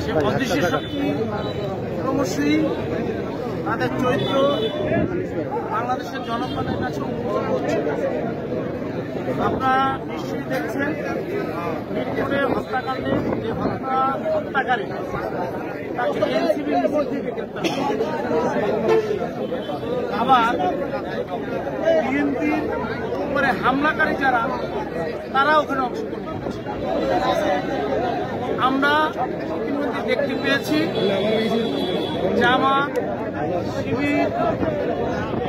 সে অদৃশ্য শক্তি ক্রমশই তাদের চরিত্র বাংলাদেশের জনগণের কাছে উপভোগ হচ্ছে। আপনারা নিশ্চয়ই দেখছেন মিরপুরে হত্যাকাণ্ডে যে হত্যাকারী তাকে এনসিবির উপর থেকে গ্রেপ্তার আবার বিএনপির উপরে হামলাকারী যারা তারা ওখানে অংশগ্রহণ করছে। আমরা ইতিমধ্যে দেখতে পেয়েছি জামাত, শিবির,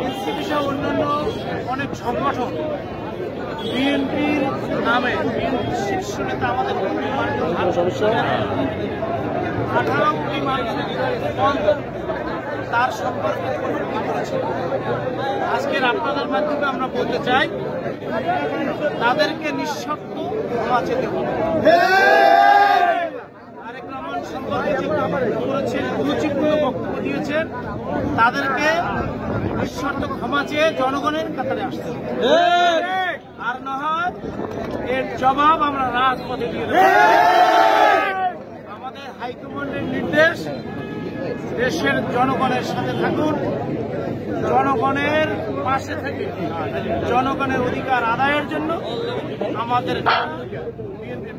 এনসিপি সহ অন্যান্য অনেক সংগঠন বিএনপির নামে বিএনপির শীর্ষ নেতা আমাদের 18 কোটি মানুষের তার সম্পর্কে করেছে। আজকের আপনাদের মাধ্যমে আমরা বলতে চাই তাদেরকে নিঃশর্ত ক্ষমা চেতে হবে। তারেক রহমান সম্পর্কে যে করেছেন রুচিপূর্ণ বক্তব্য দিয়েছেন তাদেরকে নিঃশর্ত ক্ষমা চেয়ে জনগণের কাতারে আসতে হবে। আর না হয় এর জবাব আমরা রাজপথে দিয়ে দেব। আমাদের হাইকমান্ডের নির্দেশ দেশের জনগণের সাথে থাকুন, জনগণের পাশে থেকে জনগণের অধিকার আদায়ের জন্য আমাদের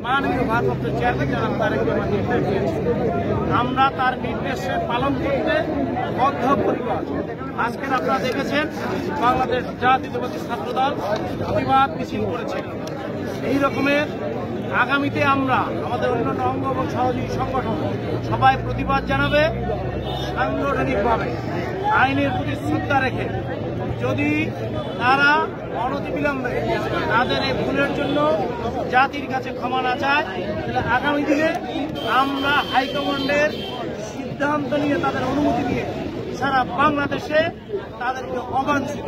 মাননীয় ভারপ্রাপ্ত চেয়ারম্যান জনাব তারেক রহমান নির্দেশ দিয়েছেন। আমরা তার নির্দেশে পালন করতে বদ্ধপরিকর। আজকের আপনারা দেখেছেন বাংলাদেশ জাতীয়তাবাদী ছাত্রদল প্রতিবাদ মিছিল করেছে। এই রকমের আগামীতে আমরা আমাদের অন্যান্য অঙ্গ এবং সহযোগী সংগঠন সবাই প্রতিবাদ জানাবে সাংগঠনিকভাবে আইনের প্রতি শ্রদ্ধা রেখে। যদি তারা অনতিবিলম্বে তাদের এই ভুলের জন্য জাতির কাছে ক্ষমা না চায় তাহলে আগামী দিনে আমরা হাইকমান্ডের সিদ্ধান্ত নিয়ে তাদের অনুমতি নিয়ে সারা বাংলাদেশে তাদেরকে অবাঞ্ছিত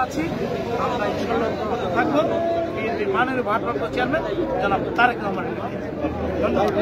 আছি। আমরা ইনশাআল্লাহ থাকবো। মাননীয় ভারপ্রাপ্ত চেয়ারম্যান জনাব তারেক রহমানের ধন্যবাদ।